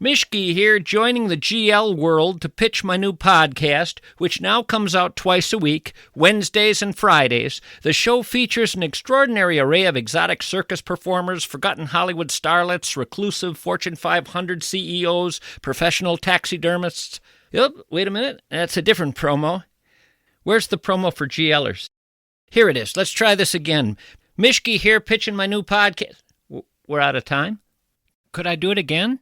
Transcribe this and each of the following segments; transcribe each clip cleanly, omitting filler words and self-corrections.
Mishki here, joining the GL world to pitch my new podcast, which now comes out twice a week, Wednesdays and Fridays. The show features an extraordinary array of exotic circus performers, forgotten Hollywood starlets, reclusive Fortune 500 CEOs, professional taxidermists. Yep, wait a minute, that's a different promo. Where's the promo for GLers? Here it is. Let's try this again. Mishki here, pitching my new podcast. We're out of time? Could I do it again?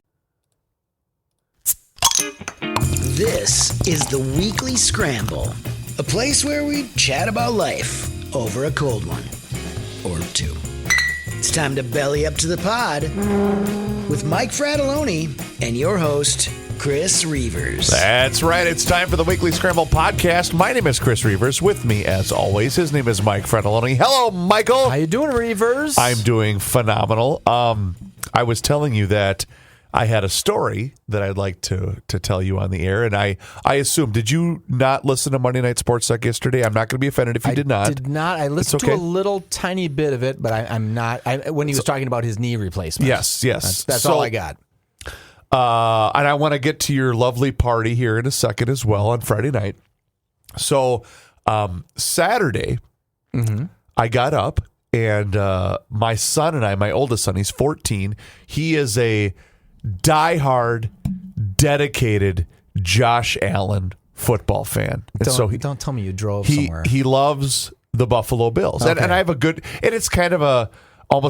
This is the Weekly Scramble, a place where we chat about life over a cold one or two. It's time to belly up to the pod with Mike Fratelloni and your host, Chris Reuvers. That's right. It's time for the Weekly Scramble podcast. My name is Chris Reuvers. With me, as always, his name is Mike Fratelloni. Hello, Michael. How you doing, Reuvers? I'm doing phenomenal. I was telling you that I had a story that I'd like to tell you on the air, and I assume, did you not listen to Monday Night Sports Talk yesterday? I'm not going to be offended if you did not. I did not. I listened to a little tiny bit of it, but I'm not. When he was talking about his knee replacement. Yes. That's all I got. And I want to get to your lovely party here in a second as well on Friday night. So Saturday, I got up, and my son and I, my oldest son, he's 14. He is a diehard, dedicated Josh Allen football fan. Don't tell me you drove somewhere. He loves the Buffalo Bills. Okay. And I have a good, and it's kind of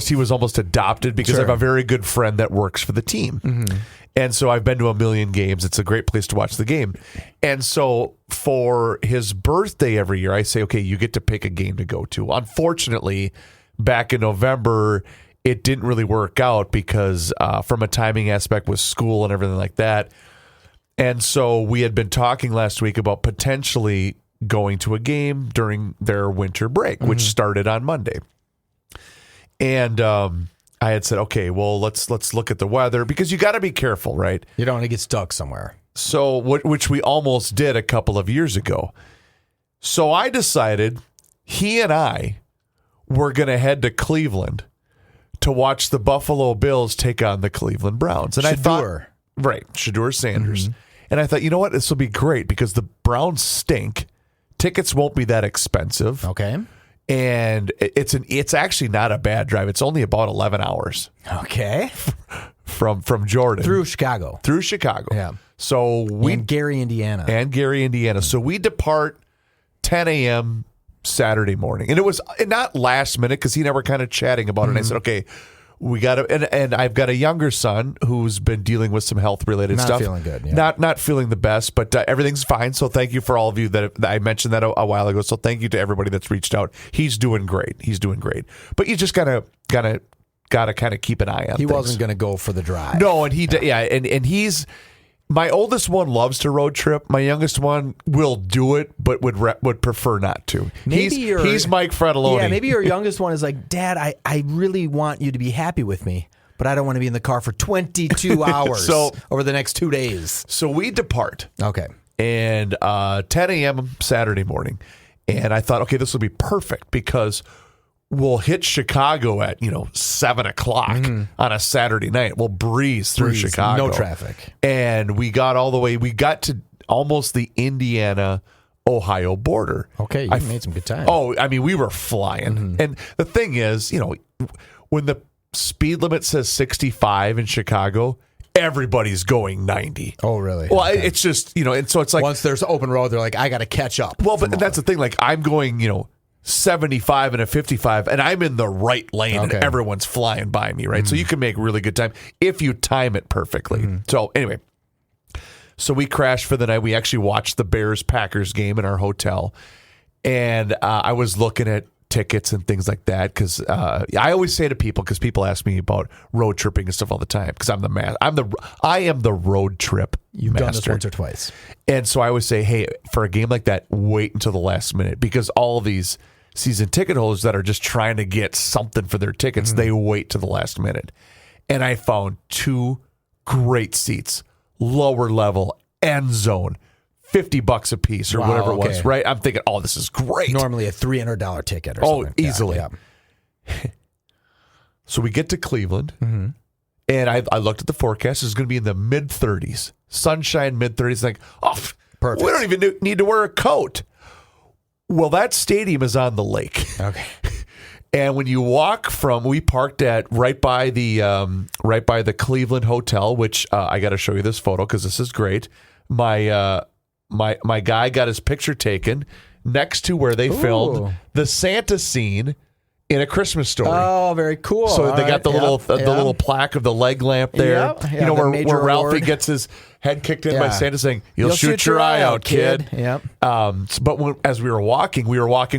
he was almost adopted because I have a very good friend that works for the team. Mm-hmm. And so I've been to a million games. It's a great place to watch the game. And so for his birthday every year, I say, okay, you get to pick a game to go to. Unfortunately, back in November, it didn't really work out because from a timing aspect with school and everything like that. And so we had been talking last week about potentially going to a game during their winter break, which started on Monday. And I had said, okay, well, let's look at the weather because you got to be careful, right? You don't want to get stuck somewhere. So, which we almost did a couple of years ago. So I decided he and I were going to head to Cleveland to watch the Buffalo Bills take on the Cleveland Browns. And Shedeur Sanders. Mm-hmm. And I thought, you know what? This will be great because the Browns stink. Tickets won't be that expensive. Okay. And it's actually not a bad drive. It's only about 11 hours. Okay. From Jordan. Through Chicago. Yeah. So and Gary, Indiana. So we depart 10 a.m. Saturday morning. And it was not last minute because he and I were kind of chatting about it. And I said, okay, we got to, and I've got a younger son who's been dealing with some health related stuff. Not feeling good. Yeah. Not feeling the best, but everything's fine. So thank you for all of you that I mentioned that a while ago. So thank you to everybody that's reached out. He's doing great. But you just gotta kind of keep an eye on. He wasn't going to go for the drive. No, and and he's. My oldest one loves to road trip. My youngest one will do it, but would prefer not to. He's Mike Fratelloni. Yeah, maybe your youngest one is like, Dad, I really want you to be happy with me, but I don't want to be in the car for 22 hours over the next 2 days. So we depart. Okay. And 10 a.m. Saturday morning. And I thought, okay, this will be perfect because we'll hit Chicago at 7 o'clock on a Saturday night. We'll breeze through Chicago, no traffic, and we got all the way. We got to almost the Indiana-Ohio border. Okay, you made some good time. Oh, I mean, we were flying. And the thing is, when the speed limit says 65 in Chicago, everybody's going 90. Oh, really? Well, it's just and so it's like once there's open road, they're like, I got to catch up. Well, but that's the thing. Like I'm going, 75 and a 55, and I'm in the right lane, and everyone's flying by me, right? So you can make really good time if you time it perfectly. So anyway, so we crashed for the night. We actually watched the Bears-Packers game in our hotel, and I was looking at tickets and things like that because I always say to people, because people ask me about road tripping and stuff all the time, because I am the road trip You've master. Done this once or twice. And so I always say, hey, for a game like that, wait until the last minute, because all of these season ticket holders that are just trying to get something for their tickets, they wait to the last minute. And I found 2 great seats, lower level, end zone, $50 a piece or whatever it was, right? I'm thinking, oh, this is great. Normally a $300 ticket or something. Oh, easily. Yeah. So we get to Cleveland, And I looked at the forecast. It's going to be in the mid-30s. Sunshine, mid-30s. Like, perfect. We don't even need to wear a coat. Well, that stadium is on the lake. Okay. And when you walk we parked at right by the Cleveland Hotel, which I got to show you this photo because this is great. My guy got his picture taken next to where they filmed the Santa scene in A Christmas Story. Oh, very cool. So they got the little plaque of the leg lamp there. Yep. Where Ralphie gets his head kicked in by Santa saying, "You'll shoot your eye out, kid." Yep. But as we were walking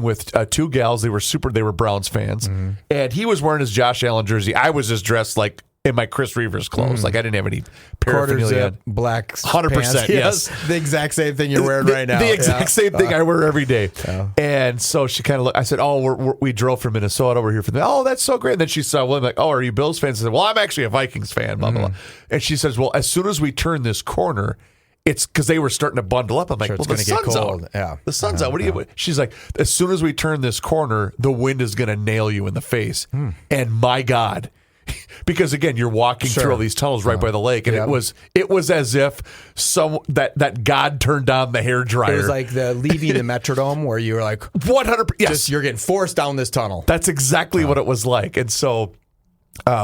with two gals. They were Browns fans, and he was wearing his Josh Allen jersey. I was just dressed like in my Chris Reuvers clothes. Like I didn't have any paraphernalia. Black 100%. Yes, the exact same thing you're wearing right now. The exact same thing I wear every day. And so she kind of looked. I said, "Oh, we drove from Minnesota. We're here for that. Oh, that's so great." And then she saw William like, "Oh, are you Bills fans?" I said, "Well, I'm actually a Vikings fan." Blah blah blah. And she says, "Well, as soon as we turn this corner." It's because they were starting to bundle up. I'm like, well, the sun's out. Yeah. The sun's out. What do you? She's like, as soon as we turn this corner, the wind is going to nail you in the face. And my God, because again, you're walking through all these tunnels right by the lake, and it was as if that God turned on the hairdryer. It was like the leaving the Metrodome, where you were like 100%. Yes, you're getting forced down this tunnel. That's exactly what it was like, and so.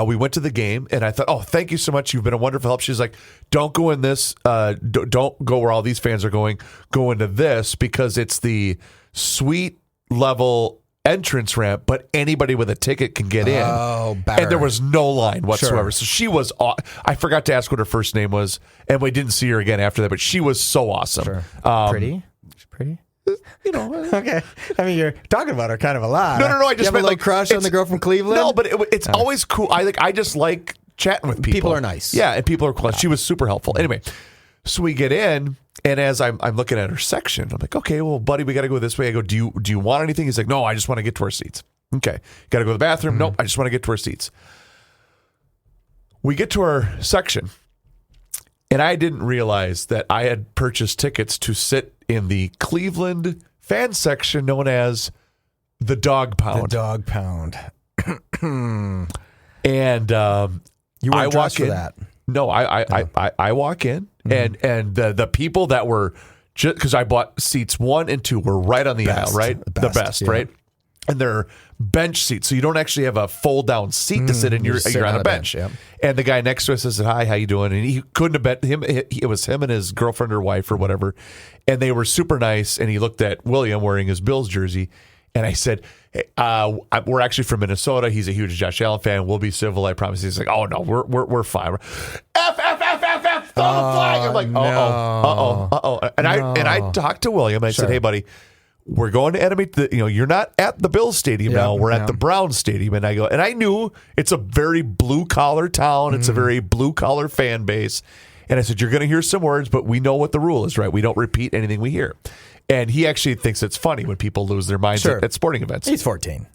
We went to the game, and I thought, "Oh, thank you so much. You've been a wonderful help." She's like, "Don't go in this. Don't go where all these fans are going. Go into this because it's the suite level entrance ramp, but anybody with a ticket can get in." Oh, better. And there was no line whatsoever. So she was. I forgot to ask what her first name was, and we didn't see her again after that. But she was so awesome. Sure. Pretty. She's pretty. Okay. I mean, you're talking about her kind of a lot. No. I just have a little crush on the girl from Cleveland. No, but it's always cool. I just like chatting with people. People are nice. Yeah, and people are cool. She was super helpful. Anyway, so we get in, and as I'm looking at her section, I'm like, okay, well, buddy, we got to go this way. I go, do you want anything? He's like, no, I just want to get to our seats. Okay, got to go to the bathroom. Nope, I just want to get to our seats. We get to our section. And I didn't realize that I had purchased tickets to sit in the Cleveland fan section known as the Dog Pound. The Dog Pound. And you weren't dressed for that. No, I walk in, and the people that were, just because I bought seats 1 and 2 were right on the aisle, right? The best, right? And they're bench seats, so you don't actually have a fold-down seat to sit in. You're on a bench. And the guy next to us said, "Hi, how you doing?" And he couldn't have bet him. It was him and his girlfriend or wife or whatever, and they were super nice. And he looked at William wearing his Bills jersey, and I said, "Hey, we're actually from Minnesota. He's a huge Josh Allen fan. We'll be civil, I promise." He's like, "Oh no, we're fine." F, throw the flag. I'm like, uh-oh. And I talked to William. I said, "Hey, buddy, we're going to animate you're not at the Bills Stadium now. We're at the Browns Stadium." And I knew it's a very blue collar town. It's a very blue collar fan base. And I said, "You're going to hear some words, but we know what the rule is, right? We don't repeat anything we hear." And he actually thinks it's funny when people lose their minds at sporting events. He's 14.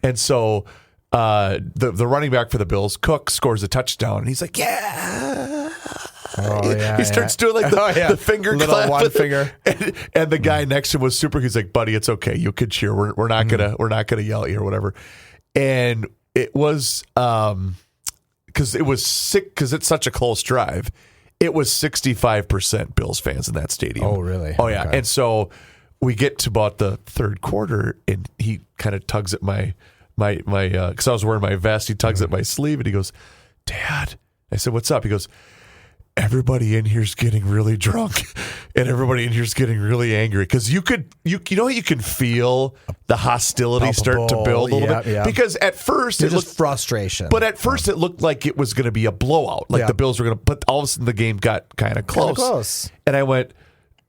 And so the running back for the Bills, Cook, scores a touchdown. And he's like, "Yeah." He starts doing like the finger clap, one finger, and the guy next to him was super. He's like, "Buddy, it's okay. You could cheer. We're not gonna yell at you or whatever." And it was because it was sick because it's such a close drive. It was 65% Bills fans in that stadium. Oh, really? Oh, yeah. Okay. And so we get to about the third quarter, and he kind of tugs at my because I was wearing my vest. He tugs at my sleeve, and he goes, "Dad." I said, "What's up?" He goes, "Everybody in here's getting really drunk, and everybody in here's getting really angry." Because you can feel the hostility start to build a little bit. Because at first it looked frustration, but at first it looked like it was going to be a blowout, like the Bills were going to. But all of a sudden the game got kind of close. And I went,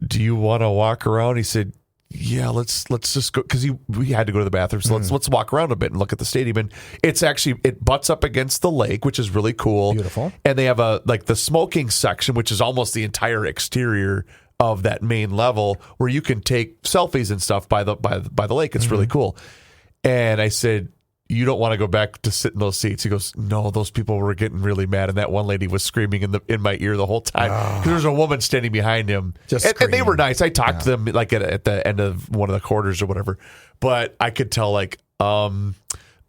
"Do you want to walk around?" He said, "Yeah, let's just go," because we had to go to the bathroom. So let's walk around a bit and look at the stadium. And it butts up against the lake, which is really cool, beautiful. And they have the smoking section, which is almost the entire exterior of that main level, where you can take selfies and stuff by the lake. It's really cool. And I said, "You don't want to go back to sit in those seats?" He goes, "No, those people were getting really mad, and that one lady was screaming in my ear the whole time because there was a woman standing behind him, and they were nice. I talked to them like at the end of one of the quarters or whatever, but I could tell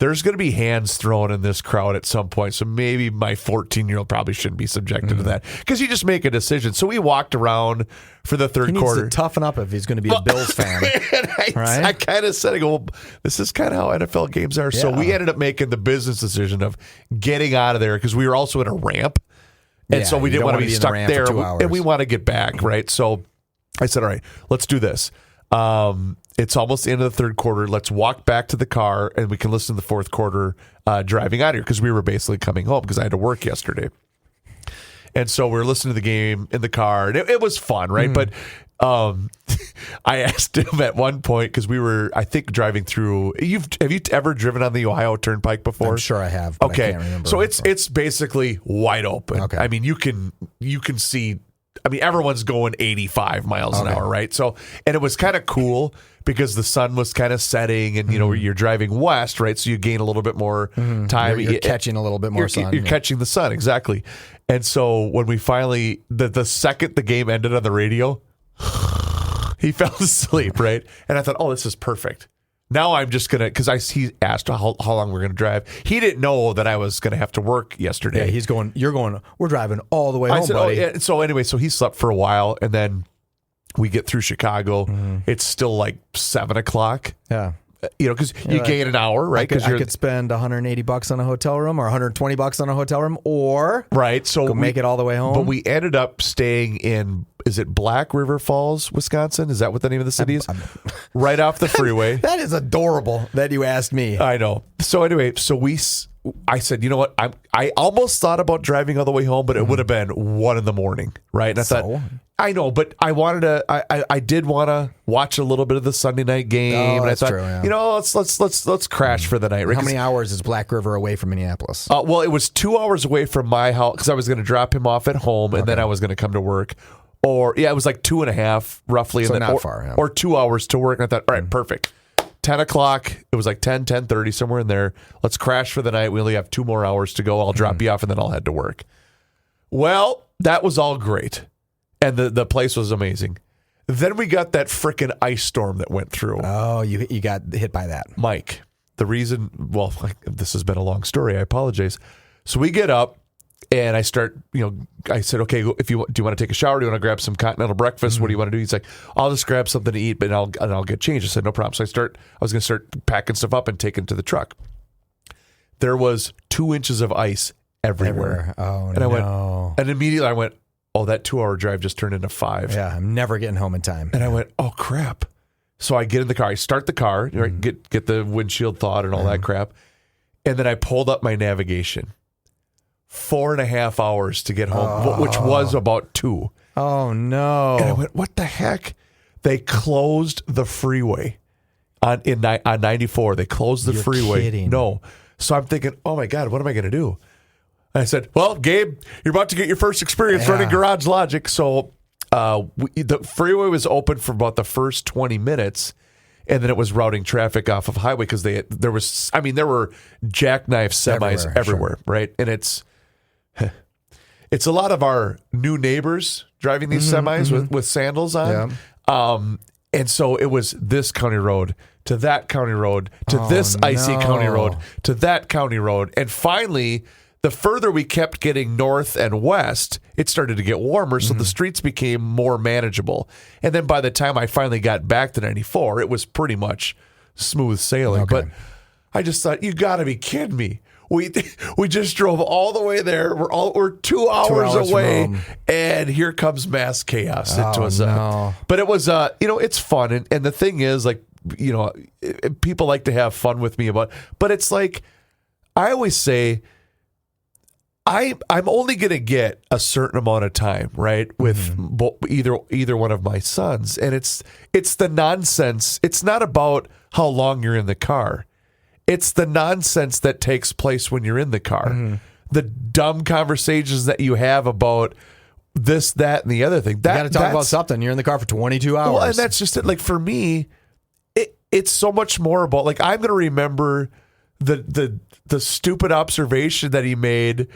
there's going to be hands thrown in this crowd at some point. So maybe my 14-year-old probably shouldn't be subjected to that because you just make a decision. So we walked around for the third quarter. He needs to toughen up if he's going to be a Bills fan. Right? I kind of said, I go, well, this is kind of how NFL games are. Yeah. So we ended up making the business decision of getting out of there because we were also in a ramp. And so we didn't want to be stuck there. And we want to get back, right? So I said, all right, let's do this. It's almost the end of the third quarter. Let's walk back to the car and we can listen to the fourth quarter driving out of here because we were basically coming home because I had to work yesterday. And so we were listening to the game in the car and it was fun, right? But I asked him at one point because we were, I think, driving through. Have you ever driven on the Ohio Turnpike before? I'm sure I have. But okay, I can't remember. So it's basically wide open. Okay. I mean, you can see. I mean, everyone's going 85 miles an hour, right? So, and it was kind of cool because the sun was kind of setting, and you're driving west, right? So you gain a little bit more time. You're catching a little bit more sun. You're catching the sun, exactly. And so when we finally, the second the game ended on the radio, he fell asleep, right? And I thought, oh, this is perfect. Now I'm just going to, because he asked how long we're going to drive. He didn't know that I was going to have to work yesterday. Yeah, you're going, we're driving all the way home, buddy. Oh, yeah. So anyway, so he slept for a while, and then we get through Chicago. It's still like 7 o'clock. Yeah. Because you gain an hour, right? Because I could spend $180 on a hotel room or $120 on a hotel room, or right. So make it all the way home. But we ended up staying in. Is it Black River Falls, Wisconsin? Is that what the name of the city is? Right off the freeway. That is adorable that you asked me. I know. So anyway, I said, you know what? I almost thought about driving all the way home, but it would have been 1 a.m, right? And I thought, I know, but I wanted to. I did want to watch a little bit of the Sunday night game. Oh, that's and I thought, true. Yeah. let's crash for the night. Right? How many hours is Black River away from Minneapolis? Well, it was 2 hours away from my house because I was going to drop him off at home, and then I was going to come to work. Or it was like 2.5 roughly, so and then not far, yeah. Or 2 hours to work. And I thought, all right, perfect. 10 o'clock. It was like 10:30, somewhere in there. Let's crash for the night. We only have 2 more hours to go. I'll drop you off, and then I'll head to work. Well, that was all great, and the place was amazing. Then we got that frickin' ice storm that went through. Oh, you got hit by that, Mike. The reason, well, this has been a long story. I apologize. So we get up. And I start, I said, okay, do you want to take a shower? Do you want to grab some continental breakfast? What do you want to do? He's like, I'll just grab something to eat, but I'll get changed. I said, no problem. So I was going to start packing stuff up and taking it to the truck. There was 2 inches of ice everywhere. Oh, and and immediately I went, oh, that 2-hour drive just turned into 5. Yeah, I'm never getting home in time. And I went, oh, crap. So I get in the car. I start the car, get the windshield thawed and all that crap. And then I pulled up my navigation. 4.5 hours to get home, which was about 2. Oh, no. And I went, what the heck? They closed the freeway on 94. They closed the freeway. Kidding. No. So I'm thinking, oh, my God, what am I going to do? And I said, well, Gabe, you're about to get your first experience running Garage Logic. So the freeway was open for about the first 20 minutes. And then it was routing traffic off of highway because there were jackknife semis everywhere, right? And it's a lot of our new neighbors driving these semis with sandals on. Yeah. And so it was this county road to that county road to this icy county road to that county road. And finally, the further we kept getting north and west, it started to get warmer. So the streets became more manageable. And then by the time I finally got back to 94, it was pretty much smooth sailing. Okay. But I just thought, you got to be kidding me. We just drove all the way there. We're 2 hours away, and here comes mass chaos. It was, but it was, it's fun, and the thing is, like, people like to have fun with me but it's like, I always say, I'm only going to get a certain amount of time, right, with either one of my sons, and it's the nonsense. It's not about how long you're in the car. It's the nonsense that takes place when you're in the car. The dumb conversations that you have about this, that, and the other thing. You got to talk about something. You're in the car for 22 hours. Well, and that's just it. Like, for me, it's so much more about, like, I'm going to remember the stupid observation that he made.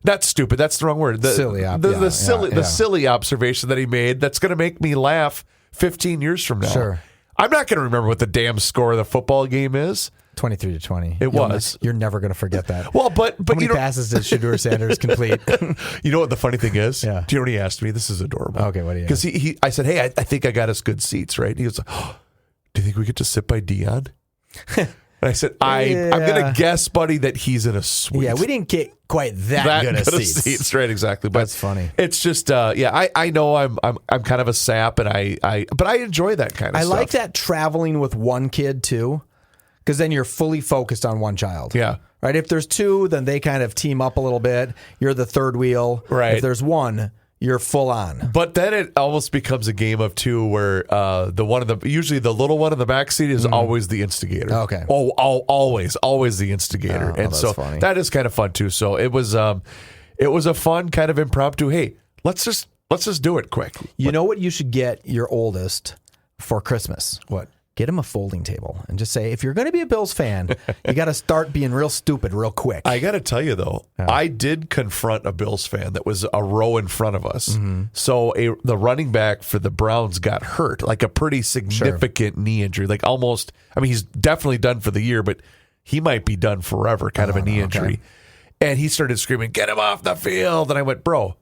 Not stupid. That's the wrong word. The silly observation that he made. That's going to make me laugh 15 years from now. Sure. I'm not going to remember what the damn score of the football game is. 23-20. It was. You're never going to forget that. Well, but How many you know, passes did Shedeur Sanders complete? you know what the funny thing is? Yeah. Do you know what he asked me? This is adorable. Okay, what do you Because I said, hey, I think I got us good seats, right? And he was like, oh, do you think we get to sit by Dion? And I said, I'm going to guess, buddy, that he's in a suite. Yeah, we didn't get quite that good of seats. Right, exactly. But that's funny. It's just, I know I'm kind of a sap, and but I enjoy that kind of stuff. I like that traveling with one kid too, because then you're fully focused on one child. Yeah. Right. If there's two, then they kind of team up a little bit. You're the third wheel. Right. If there's one, you're full on. But then it almost becomes a game of two, where usually the little one in the back seat is always the instigator. Okay. Oh, always the instigator, and that's so funny. that is kind of fun too. So it was a fun kind of impromptu. Hey, let's just do it quick. You know what you should get your oldest for Christmas? What? Get him a folding table and just say, if you're going to be a Bills fan, you got to start being real stupid real quick. I got to tell you, though, I did confront a Bills fan that was a row in front of us. Mm-hmm. So the running back for the Browns got hurt, like a pretty significant knee injury. Like almost, I mean, he's definitely done for the year, but he might be done forever, kind of a knee injury. And he started screaming, get him off the field. And I went, bro,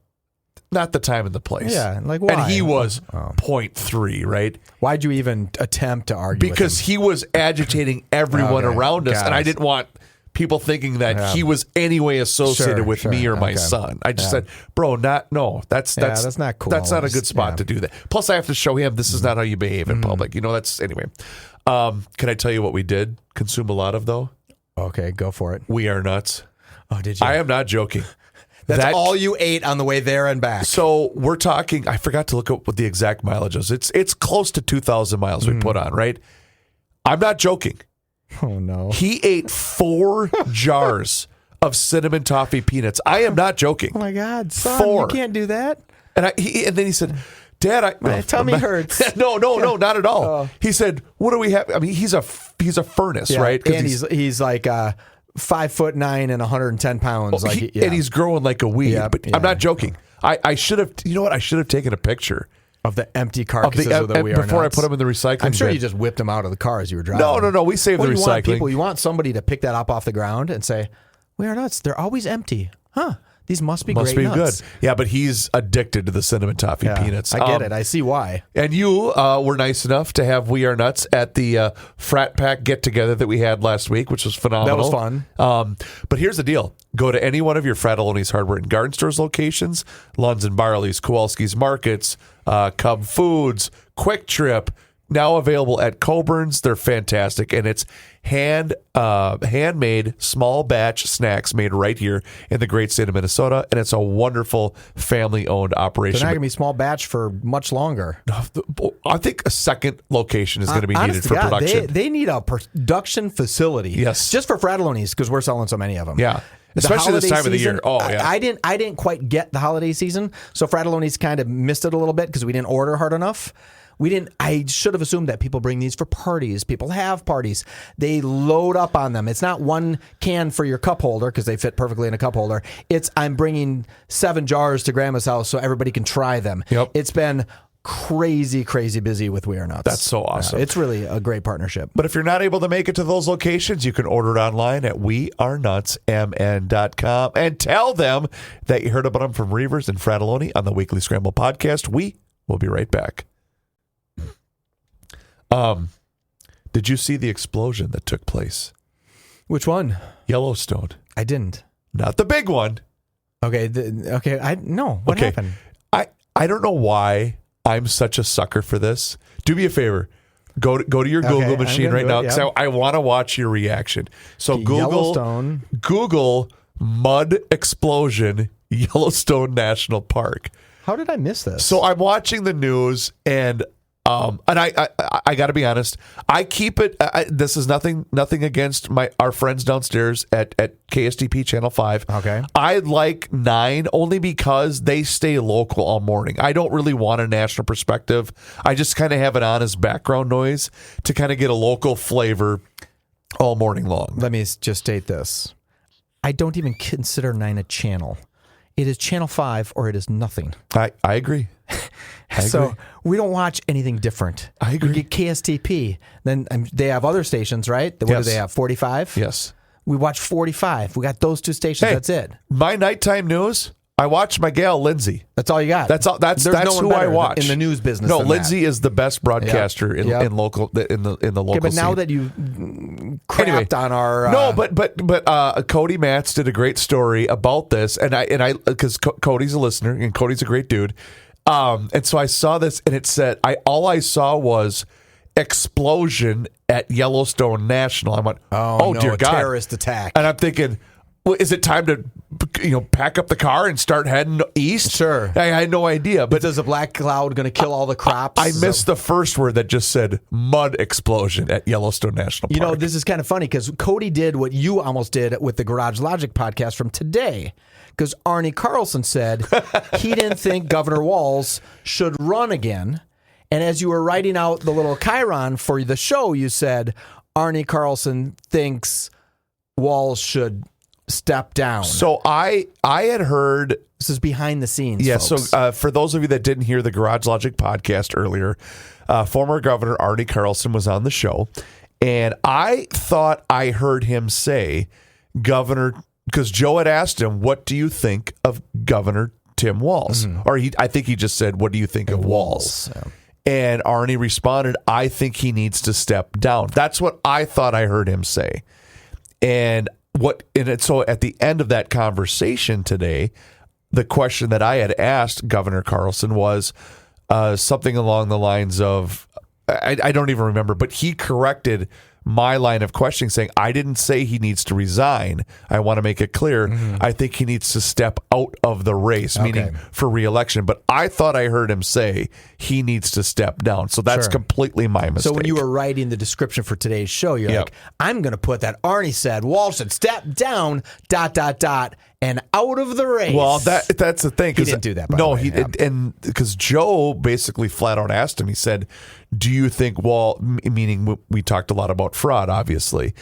not the time and the place. Yeah, like why? And he was 0.3, right? Why'd you even attempt to argue because with him? he was agitating everyone around us, Got and I it. didn't want people thinking that he was anyway associated with me or my son. I just said, bro, that's not cool. That's not a good spot to do that. Plus, I have to show him this is not how you behave in public. You know, that's anyway. Can I tell you what we did consume a lot of, though? Okay, go for it. We Are Nuts. Oh, did you? I am not joking. That's all you ate on the way there and back. So we're talking, I forgot to look up what the exact mileage is. It's close to 2,000 miles we put on, right? I'm not joking. Oh, no. He ate 4 jars of cinnamon toffee peanuts. I am not joking. Oh, my God. Son, 4. you can't do that. And then he said, Dad, my tummy hurts. No, not at all. He said, what do we have? I mean, he's a furnace, right? And he's like 5'9" and 110 pounds. And he's growing like a weed. Yep, but I'm not joking. I should have, you know what? I should have taken a picture of the empty carcasses of the We Are before Nuts. I put them in the recycling bin. I'm sure you just whipped them out of the car as you were driving. No. We saved the recycling. You want somebody to pick that up off the ground and say, We Are Nuts. They're always empty. Huh. These must be great nuts. Good. Yeah, but he's addicted to the cinnamon toffee peanuts. I get it. I see why. And you were nice enough to have We Are Nuts at the frat pack get-together that we had last week, which was phenomenal. That was fun. But here's the deal. Go to any one of your Fratelloni's Hardware and Garden Stores locations, Lunds and Barley's, Kowalski's Markets, Cub Foods, Quick Trip, now available at Coburn's. They're fantastic, and it's handmade small batch snacks made right here in the great state of Minnesota, and it's a wonderful family-owned operation. They're not going to be small batch for much longer. I think a second location is going to be needed for production. They need a production facility. Yes. Just for Fratelloni's, because we're selling so many of them. Yeah. Especially this time of the year. Oh, yeah. I didn't quite get the holiday season, so Fratelloni's kind of missed it a little bit because we didn't order hard enough. I should have assumed that people bring these for parties. People have parties. They load up on them. It's not one can for your cup holder because they fit perfectly in a cup holder. It's I'm bringing 7 jars to Grandma's house so everybody can try them. Yep. It's been crazy busy with We Are Nuts. That's so awesome. It's really a great partnership. But if you're not able to make it to those locations, you can order it online at wearenutsmn.com and tell them that you heard about them from Reuvers and Fratelloni on the Weekly Scramble podcast. We will be right back. Did you see the explosion that took place? Which one? Yellowstone. I didn't. Not the big one. Okay. What happened? I don't know why I'm such a sucker for this. Do me a favor. Go to your Google machine right now because I want to watch your reaction. So Google mud explosion Yellowstone National Park. How did I miss this? So I'm watching the news and I got to be honest. I keep it. This is nothing against our friends downstairs at KSTP Channel 5. Okay. I like 9 only because they stay local all morning. I don't really want a national perspective. I just kind of have it on as background noise to kind of get a local flavor all morning long. Let me just state this. I don't even consider 9 a channel. It is Channel 5 or it is nothing. I agree. So we don't watch anything different. I agree. We get KSTP. Then they have other stations, right? What do they have, 45? Yes. We watch 45. We got those two stations. Hey, that's it. My nighttime news, I watch my gal, Lindsay. That's all you got. That's all. That's no one who I better watch in the news business. No, than Lindsay that. is the best broadcaster in local in the local. Okay, but now scene. that you crapped on our no, but Cody Matz did a great story about this, and I because Cody's a listener and Cody's a great dude, and so I saw this and it said all I saw was explosion at Yellowstone National. I went, oh no, dear a God, terrorist attack, and I'm thinking, well, is it time to pack up the car and start heading east? Sure. I had no idea. But is a black cloud going to kill all the crops? I missed the first word that just said mud explosion at Yellowstone National Park. You know, this is kind of funny because Cody did what you almost did with the Garage Logic podcast from today. Because Arnie Carlson said he didn't think Governor Walz should run again. And as you were writing out the little chyron for the show, you said Arnie Carlson thinks Walz should step down. So I had heard. This is behind the scenes. Yeah. folks. So for those of you that didn't hear the Garage Logic podcast earlier, former Governor Arnie Carlson was on the show, and I thought I heard him say, "Governor," because Joe had asked him, "What do you think of Governor Tim Walz?" Or I think he just said, "What do you think of Walz?" Yeah. And Arnie responded, "I think he needs to step down." That's what I thought I heard him say. And so at the end of that conversation today, the question that I had asked Governor Carlson was something along the lines of, I don't even remember, but he corrected my line of questioning, saying, I didn't say he needs to resign. I want to make it clear. I think he needs to step out of the race, meaning for re-election. But I thought I heard him say he needs to step down. So that's completely my mistake. So when you were writing the description for today's show, you're like, I'm going to put that Arnie said Walz should step down, ... and out of the race. Well, that's the thing. He didn't do that, by No, the way. he did. And because Joe basically flat out asked him, he said, do you think meaning we talked a lot about fraud, obviously.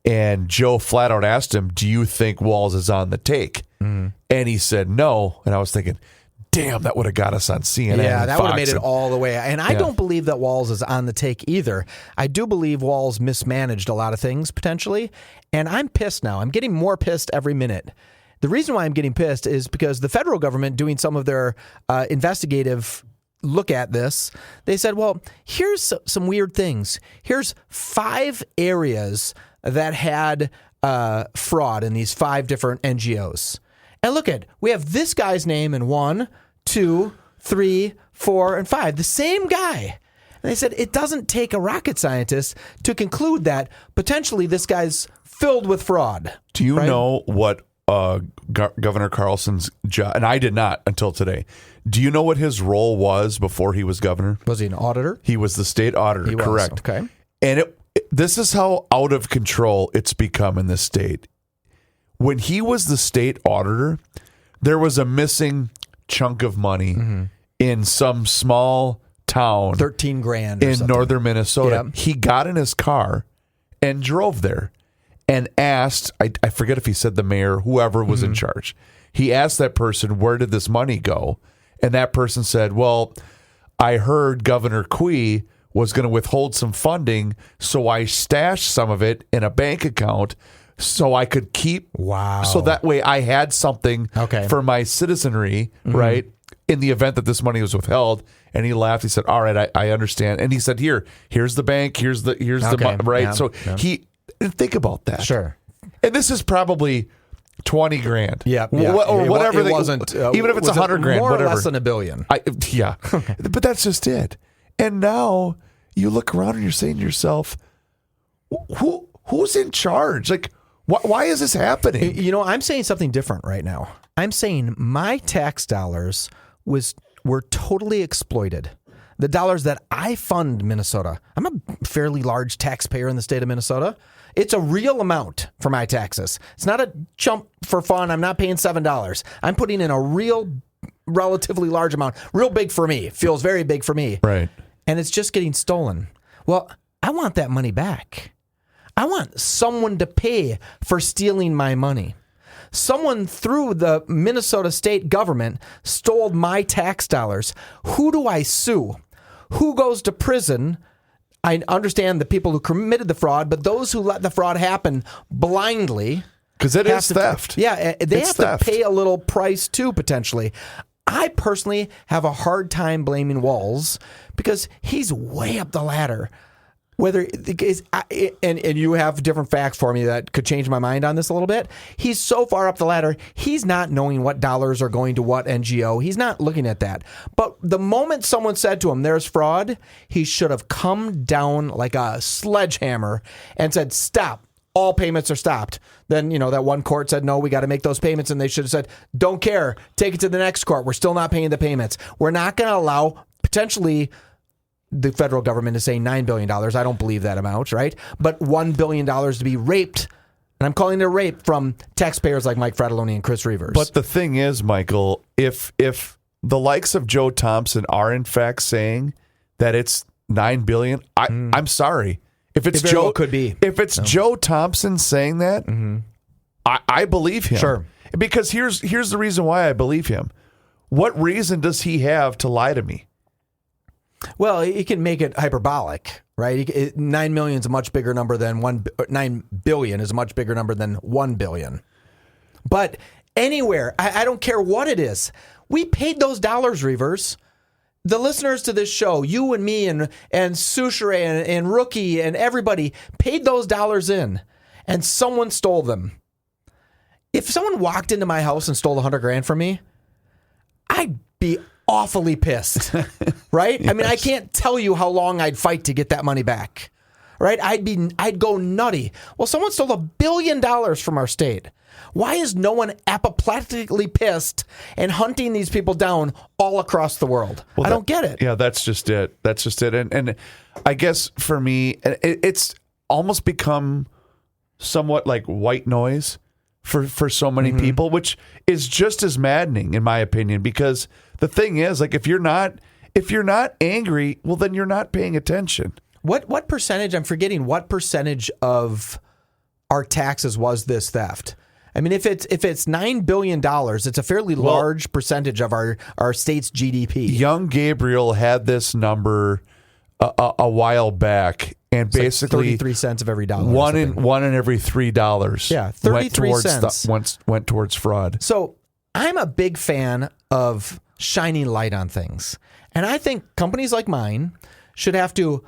And Joe flat out asked him, do you think Walz is on the take? And he said no. And I was thinking, damn, that would have got us on CNN. Yeah, and that would have Fox made it all the way. And I don't believe that Walz is on the take either. I do believe Walz mismanaged a lot of things potentially. And I'm pissed now. I'm getting more pissed every minute. The reason why I'm getting pissed is because the federal government doing some of their investigative look at this, they said, well, here's some weird things. Here's 5 areas that had fraud in these 5 different NGOs. And look we have this guy's name in 1, 2, 3, 4, and 5. The same guy. And they said it doesn't take a rocket scientist to conclude that potentially this guy's filled with fraud. Do you know what Governor Carlson's job, and I did not until today. Do you know what his role was before he was governor? Was he an auditor? He was the state auditor, correct. Okay. And this is how out of control it's become in this state. When he was the state auditor, there was a missing chunk of money in some small town. 13 grand in northern Minnesota. Yeah. He got in his car and drove there. And asked, I forget if he said the mayor, whoever was in charge. He asked that person, where did this money go? And that person said, well, I heard Governor Quee was going to withhold some funding, so I stashed some of it in a bank account so I could keep. Wow. So that way I had something for my citizenry, right, in the event that this money was withheld. And he laughed. He said, all right, I understand. And he said, here's the bank, here's the money, right? Yeah. So and think about that. Sure. And this is probably 20 grand. Yeah. Or whatever. It wasn't. Even if it's 100 grand, more whatever. Or less than $1 billion. Yeah. But that's just it. And now you look around and you're saying to yourself, who's in charge? Like, why is this happening? You know, I'm saying something different right now. I'm saying my tax dollars were totally exploited. The dollars that I fund Minnesota. I'm a fairly large taxpayer in the state of Minnesota. It's a real amount for my taxes. It's not a chump for fun. I'm not paying $7. I'm putting in a real, relatively large amount. Real big for me. Feels very big for me. Right. And it's just getting stolen. Well, I want that money back. I want someone to pay for stealing my money. someone through the Minnesota state government stole my tax dollars. Who do I sue? Who goes to prison? I understand the people who committed the fraud, but those who let the fraud happen blindly. Because it is theft. Yeah, they have to pay a little price too, potentially. I personally have a hard time blaming Walz because he's way up the ladder. Whether and you have different facts for me that could change my mind on this a little bit. He's so far up the ladder, he's not knowing what dollars are going to what NGO. He's not looking at that. But the moment someone said to him, there's fraud, he should have come down like a sledgehammer and said, stop. All payments are stopped. Then, that one court said, no, we got to make those payments. And they should have said, don't care. Take it to the next court. We're still not paying the payments. We're not going to allow potentially. The federal government is saying $9 billion. I don't believe that amount, right? But $1 billion to be raped, and I'm calling it a rape, from taxpayers like Mike Fratelloni and Chris Reuvers. But the thing is, Michael, if the likes of Joe Thompson are in fact saying that it's $9 billion, I'm sorry. If it's Joe, could be. If it's Joe Thompson saying that, I believe him. Sure. Because here's the reason why I believe him. What reason does he have to lie to me? Well, he can make it hyperbolic, right? $9 million is a much bigger number than $9 billion is a much bigger number than $1 billion. But anywhere, I don't care what it is. We paid those dollars, Reuvers. The listeners to this show, you and me and Sushere and Rookie and everybody paid those dollars in, and someone stole them. If someone walked into my house and stole $100,000 from me, I'd be awfully pissed, right? Yes. I mean, I can't tell you how long I'd fight to get that money back, right? I'd go nutty. Well, someone stole $1 billion from our state. Why is no one apoplectically pissed and hunting these people down all across the world? Well, I don't get it. Yeah, that's just it. And I guess for me, it's almost become somewhat like white noise for so many people, which is just as maddening in my opinion, because the thing is, like, if you're not angry, well, then you're not paying attention. What percentage? I'm forgetting what percentage of our taxes was this theft. I mean, if it's $9 billion, it's a fairly large percentage of our state's GDP. Young Gabriel had this number a while back, and it's basically like 33 cents of every dollar. One in every $3. Yeah, 33 cents went towards fraud. So I'm a big fan of shining light on things. And I think companies like mine should have to,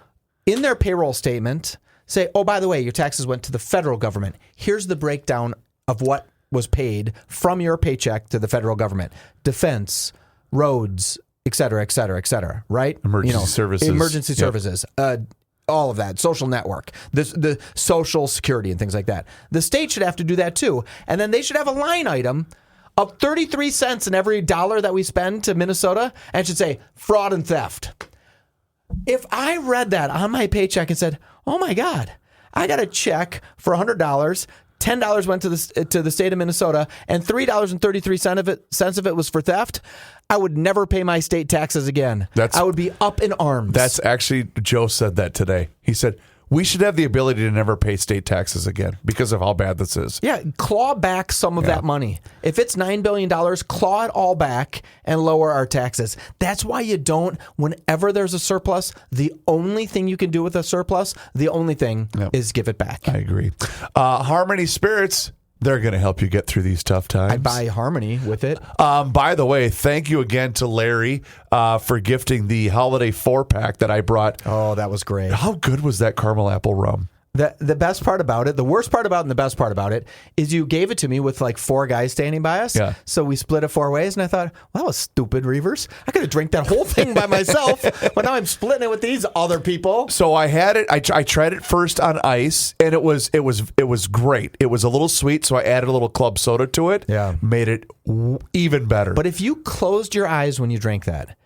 in their payroll statement, say, oh, by the way, your taxes went to the federal government. Here's the breakdown of what was paid from your paycheck to the federal government. Defense, roads, et cetera, et cetera, et cetera, right? Emergency services, all of that, social network, the social security and things like that. The state should have to do that too. And then they should have a line item of 33 cents in every dollar that we spend to Minnesota, and it should say fraud and theft. If I read that on my paycheck and said, oh my God, I got a check for $100, $10 went to the state of Minnesota, and $3.33 of it was for theft, I would never pay my state taxes again. I would be up in arms. That's actually, Joe said that today. He said, we should have the ability to never pay state taxes again because of how bad this is. Yeah, claw back some of that money. If it's $9 billion, claw it all back and lower our taxes. That's why you don't, whenever there's a surplus, the only thing you can do with a surplus, is give it back. I agree. Harmony Spirits, they're going to help you get through these tough times. I buy Harmony with it. By the way, thank you again to Larry for gifting the holiday 4-pack that I brought. Oh, that was great. How good was that caramel apple rum? The best part about it, the worst part about it and the best part about it is you gave it to me with like 4 guys standing by us. Yeah. So we split it 4 ways, and I thought, well, that was stupid, Reuvers. I could have drank that whole thing by myself, but now I'm splitting it with these other people. So I had it. I tried it first on ice, and it was great. It was a little sweet, so I added a little club soda to it. Yeah, made it even better. But if you closed your eyes when you drank that,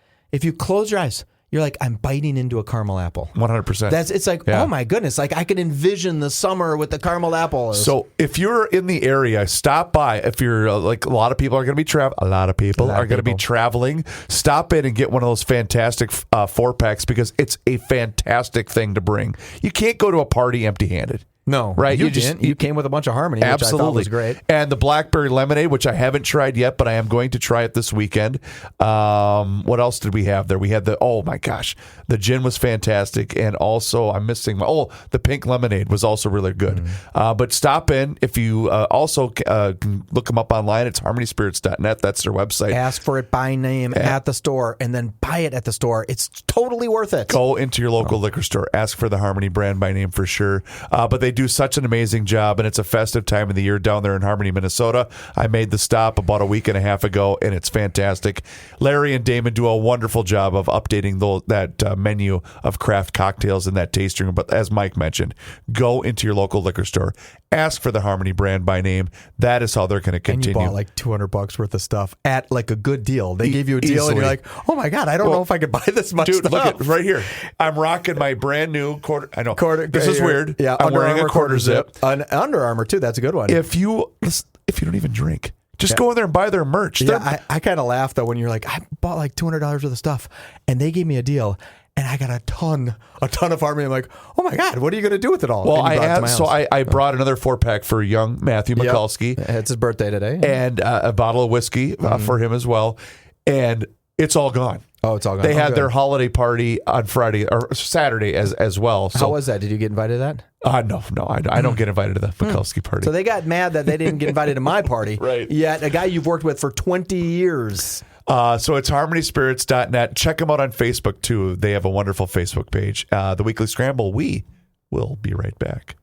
you're like, I'm biting into a caramel apple. 100%. It's like, oh my goodness. Like, I can envision the summer with the caramel apple. So if you're in the area, stop by. If you're like, a lot of people are going to be traveling. Stop in and get one of those fantastic 4-packs because it's a fantastic thing to bring. You can't go to a party empty-handed. No, right? You didn't. You came with a bunch of Harmony, which I thought was great. And the blackberry lemonade, which I haven't tried yet, but I am going to try it this weekend. What else did we have there? We had oh my gosh, the gin was fantastic, and also I'm missing the pink lemonade was also really good. But stop in if you also can look them up online. It's harmonyspirits.net. That's their website. Ask for it by name at the store, and then buy it at the store. It's totally worth it. Go into your local liquor store. Ask for the Harmony brand by name for sure. But they do such an amazing job, and it's a festive time of the year down there in Harmony, Minnesota. I made the stop about a week and a half ago, and it's fantastic. Larry and Damon do a wonderful job of updating that menu of craft cocktails in that tasting room. But as Mike mentioned, go into your local liquor store. Ask for the Harmony brand by name. That is how they're going to continue. And you bought like $200 worth of stuff at like a good deal. They gave you a deal, and you're like, oh my God, I don't know if I could buy this much dude, stuff. Look at right here. I'm rocking my brand new quarter. I know. This is weird. Yeah, I'm wearing a quarter zip. Under Armour too. That's a good one. If you don't even drink, just go in there and buy their merch. Yeah, I kind of laugh though when you're like, I bought like $200 worth of stuff, and they gave me a deal, and I got a ton of Harmony. I'm like, oh my God, what are you going to do with it all? Well, I brought another 4-pack for young Matthew Mikulski. It's his birthday today, and a bottle of whiskey for him as well, and it's all gone. Oh, it's all gone. They had their holiday party on Friday or Saturday as well. So, how was that? Did you get invited to that? No, I don't get invited to the Mikulski party. So they got mad that they didn't get invited to my party. Right. Yet a guy you've worked with for 20 years. So it's harmonyspirits.net. Check them out on Facebook too. They have a wonderful Facebook page. The Weekly Scramble. We will be right back.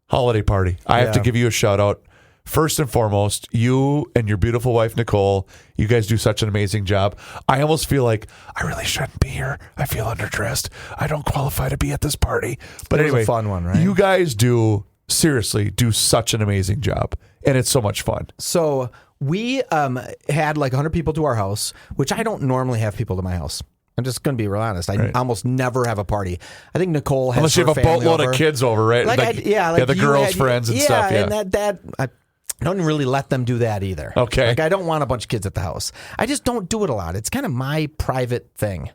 Holiday party. I have to give you a shout out. First and foremost, you and your beautiful wife, Nicole, you guys do such an amazing job. I almost feel like I really shouldn't be here. I feel underdressed. I don't qualify to be at this party. But it was anyway, a fun one, right? You guys seriously do such an amazing job. And it's so much fun. So we had like 100 people to our house, which I don't normally have people to my house. I'm just going to be real honest. I almost never have a party. I think Nicole has unless you have a boatload of kids over, right? The girls' friends and stuff. Yeah, and that I don't really let them do that either. Okay. Like I don't want a bunch of kids at the house. I just don't do it a lot. It's kind of my private thing.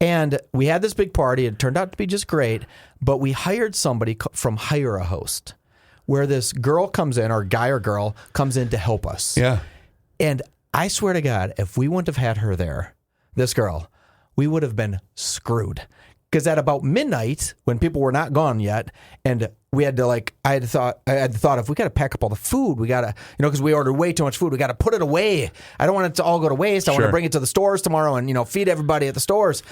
And we had this big party. It turned out to be just great. But we hired somebody from Hire a Host, where this girl comes in, or guy or girl comes in to help us. Yeah. And I swear to God, if we wouldn't have had her there, this girl, we would have been screwed. Because at about midnight, when people were not gone yet, and we had to I had thought if we got to pack up all the food, we got to, because we ordered way too much food, we got to put it away. I don't want it to all go to waste. I want to bring it to the stores tomorrow and, feed everybody at the stores.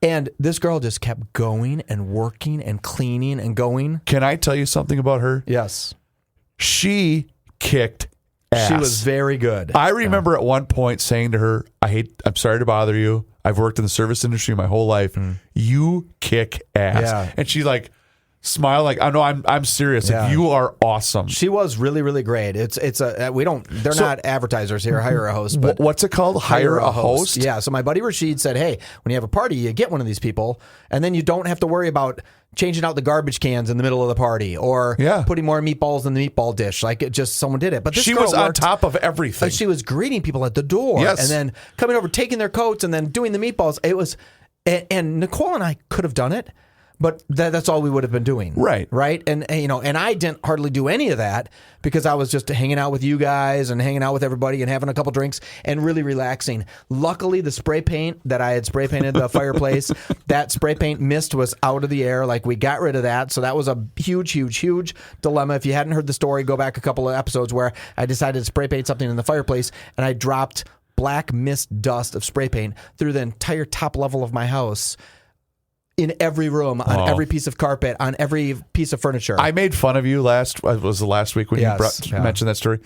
And this girl just kept going and working and cleaning and going. Can I tell you something about her? Yes. She kicked ass. She was very good. I remember at one point saying to her, I'm sorry to bother you. I've worked in the service industry my whole life. You kick ass. Yeah. And she smiled like, I know I'm serious. Yeah. Like, you are awesome. She was really, really great. They're not advertisers here. Hire a Host. But what's it called? Hire a host? Yeah. So my buddy Rashid said, hey, when you have a party, you get one of these people, and then you don't have to worry about changing out the garbage cans in the middle of the party or putting more meatballs in the meatball dish. Like it just someone did it. But this she girl was on top of everything. She was greeting people at the door and then coming over, taking their coats and then doing the meatballs. It was, and Nicole and I could have done it. But that's all we would have been doing. Right. And I didn't hardly do any of that because I was just hanging out with you guys and hanging out with everybody and having a couple drinks and really relaxing. Luckily, the spray paint that I had spray painted the fireplace, that spray paint mist was out of the air. Like we got rid of that. So that was a huge, huge, huge dilemma. If you hadn't heard the story, go back a couple of episodes where I decided to spray paint something in the fireplace and I dropped black mist dust of spray paint through the entire top level of my house. In every room, on every piece of carpet, on every piece of furniture. I made fun of you last week when you mentioned that story.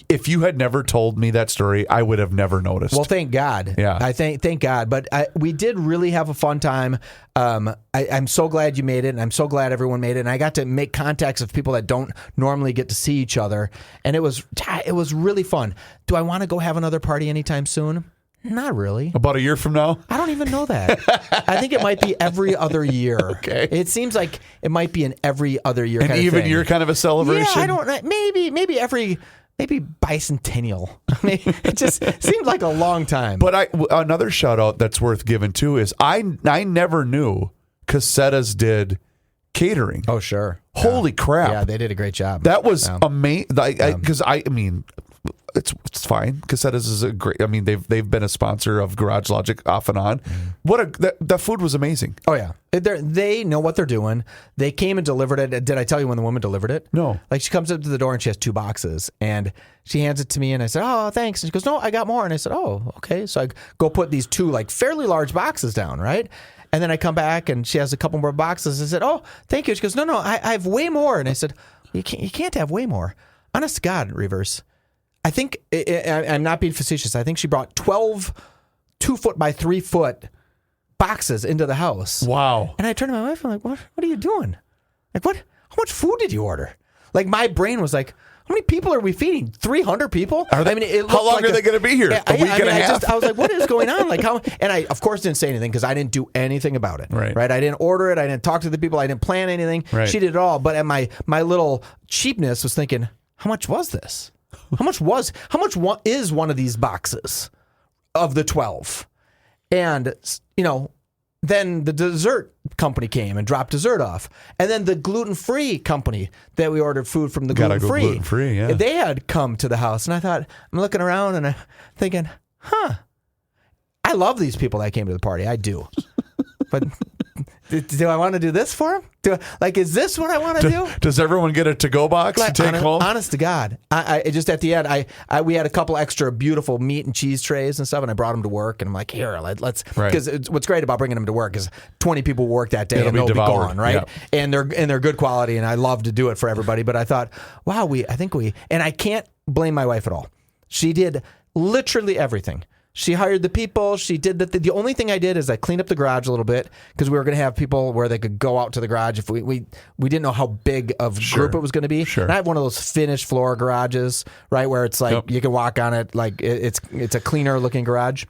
If you had never told me that story, I would have never noticed. Well, thank God. Yeah. I thank God. But we did really have a fun time. I'm so glad you made it, and I'm so glad everyone made it. And I got to make contacts of people that don't normally get to see each other. And it was really fun. Do I want to go have another party anytime soon? Not really. About a year from now? I don't even know that. I think it might be every other year. Okay. It seems like it might be an every other year an kind of even thing. year kind of a celebration? Yeah, I don't know. Maybe bicentennial. I mean, it just seems like a long time. But another shout out that's worth giving too is I never knew Casetas did catering. Oh, sure. Holy crap. Yeah, they did a great job. That was amazing. Because I mean, it's fine. Casetas is a great. I mean, they've been a sponsor of Garage Logic off and on. That food was amazing. Oh yeah, they know what they're doing. They came and delivered it. Did I tell you when the woman delivered it? No. Like she comes up to the door and she has 2 boxes and she hands it to me and I said, "Oh, thanks." And she goes, "No, I got more." And I said, "Oh, okay." So I go put these 2 like fairly large boxes down, right? And then I come back and she has a couple more boxes. I said, "Oh, thank you." She goes, "No, I have way more." And I said, "You can't have way more." Honest to God, Reuvers. I think, I'm not being facetious, I think she brought 12 2-foot by 3-foot boxes into the house. Wow. And I turned to my wife and I'm like, what are you doing? Like, what? How much food did you order? Like, my brain was like, how many people are we feeding? 300 people? How long are they going to be here? A week and a half? I was like, what is going on? Like, how? And I, of course, didn't say anything because I didn't do anything about it. Right. I didn't order it. I didn't talk to the people. I didn't plan anything. Right. She did it all. But at my little cheapness was thinking, how much was this? How much is one of these boxes of the 12? And, then the dessert company came and dropped dessert off. And then the gluten-free company that we ordered food from, the gluten-free. Gotta go gluten-free, yeah. They had come to the house. And I thought, I'm looking around and I'm thinking, I love these people that came to the party. I do. But do I want to do this for them? Is this what I want to do? Does everyone get a to-go box to take home? Honest to God, I just at the end, we had a couple extra beautiful meat and cheese trays and stuff, and I brought them to work, and I'm like, here, let's, because what's great about bringing them to work is 20 people work that day and they'll be gone, right? Yeah. And they're good quality, and I love to do it for everybody. But I thought, wow, and I can't blame my wife at all. She did literally everything. She hired the people. She did the only thing I did is I cleaned up the garage a little bit because we were going to have people where they could go out to the garage if we didn't know how big of group it was going to be. Sure. And I have one of those finished floor garages, right, where it's like you can walk on it like it's a cleaner looking garage.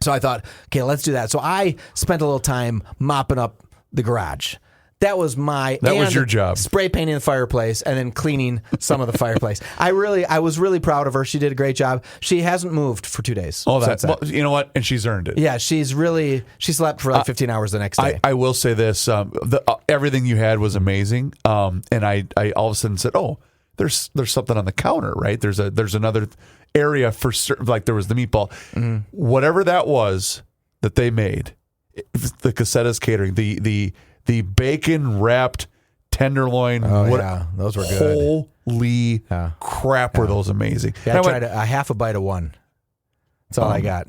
So I thought, okay, let's do that. So I spent a little time mopping up the garage. That was your job. Spray painting the fireplace and then cleaning some of the fireplace. I was really proud of her. She did a great job. She hasn't moved for 2 days. Oh, well, you know what? And she's earned it. Yeah, she slept for like 15 hours the next day. I will say this: everything you had was amazing. And I all of a sudden said, "Oh, there's something on the counter, right? There's another area for certain, like there was the meatball, whatever that was that they made, the Casetas catering, the bacon wrapped tenderloin. Yeah, those were good. Holy crap, were those amazing! Yeah, I tried a half a bite of one. That's all I got.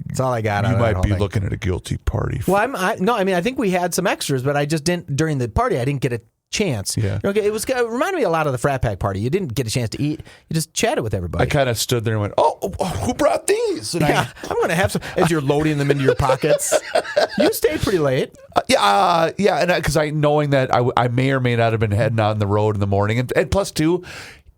That's all I got. You might be looking at a guilty party. Well, I think we had some extras, but I just didn't during the party. I didn't get a chance. Yeah. It reminded me a lot of the frat pack party. You didn't get a chance to eat. You just chatted with everybody. I kind of stood there and went, "Oh, who brought these?" And I'm going to have some. As you're loading them into your pockets, you stayed pretty late. And because knowing that I may or may not have been heading out on the road in the morning, and plus two,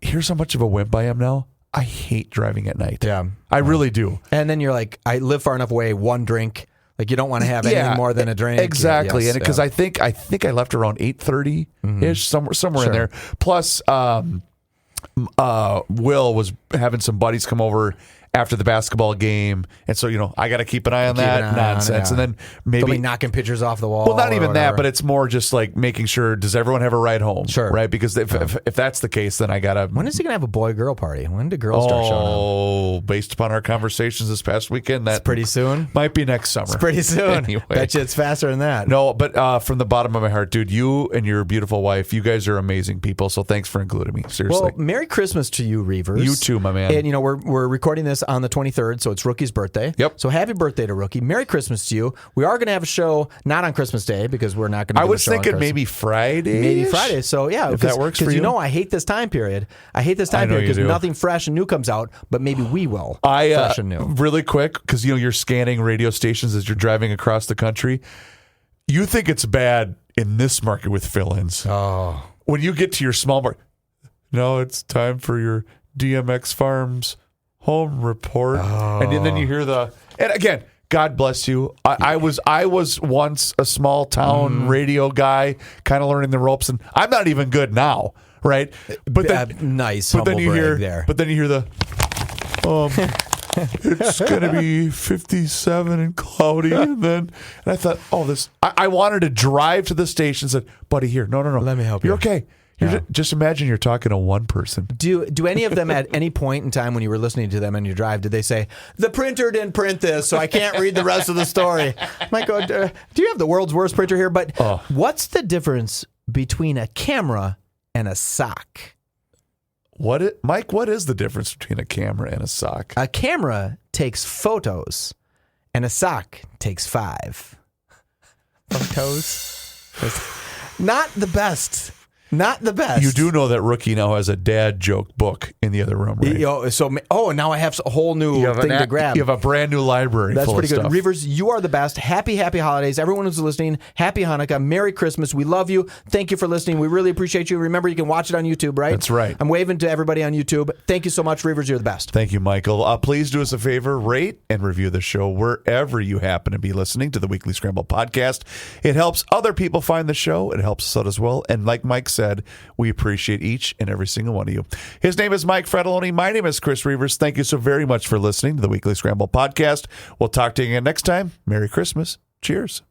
here's how much of a wimp I am now. I hate driving at night. Yeah, I really do. And then you're like, I live far enough away. One drink. Like you don't want to have anything more than a drink. Exactly. Yes, and because I think I left around 8:30-ish, somewhere in there. Plus, Will was having some buddies come over after the basketball game, and so I got to keep an eye on that nonsense. And then maybe knocking pictures off the wall. Well, not even that, but it's more just like making sure, does everyone have a ride home? Sure, right? Because if that's the case, then I gotta. When is he gonna have a boy-girl party? When do girls start showing up? Oh, based upon our conversations this past weekend, that's pretty soon. Might be next summer. It's pretty soon. Anyway. Bet you it's faster than that. No, but from the bottom of my heart, dude, you and your beautiful wife, you guys are amazing people. So thanks for including me. Seriously. Well, Merry Christmas to you, Reuvers. You too, my man. And we're recording this on the 23rd. So it's Rookie's birthday. Yep. So happy birthday to Rookie. Merry Christmas to you. We are going to have a show not on Christmas Day because we're not going to. I was thinking maybe Friday. Maybe Friday. So yeah, if that works for you. I hate this time period. I hate this time period because nothing fresh and new comes out. But maybe we will. Fresh and new. Really quick, because you're scanning radio stations as you're driving across the country. You think it's bad in this market with fill-ins? Oh, when you get to your small market, no, it's time for your DMX Farms home report, and then you hear and again, God bless you. I was once a small town radio guy, kind of learning the ropes, and I'm not even good now, right? But then, nice. But then you hear there. But then you hear the it's going to be 57 and cloudy. And I thought, I wanted to drive to the station and said, buddy, here, no. Let me help you. You're okay. Just imagine you're talking to one person. Do any of them at any point in time when you were listening to them on your drive, did they say, the printer didn't print this, so I can't read the rest of the story? I'm like, do you have the world's worst printer here? But what's the difference between a camera and a sock? Mike, what is the difference between a camera and a sock? A camera takes photos, and a sock takes 5. Photos? Not the best. Not the best. You do know that Rookie now has a dad joke book in the other room, right? Now I have a whole new thing to grab. You have a brand new library. That's full pretty of good. stuff. Reuvers, you are the best. Happy holidays. Everyone who's listening, happy Hanukkah. Merry Christmas. We love you. Thank you for listening. We really appreciate you. Remember, you can watch it on YouTube, right? That's right. I'm waving to everybody on YouTube. Thank you so much, Reuvers. You're the best. Thank you, Michael. Please do us a favor, rate and review the show wherever you happen to be listening to the Weekly Scramble podcast. It helps other people find the show. It helps us out as well. And like Mike said, we appreciate each and every single one of you. His name is Mike Fratelloni. My name is Chris Reuvers. Thank you so very much for listening to the Weekly Scramble podcast. We'll talk to you again next time. Merry Christmas. Cheers.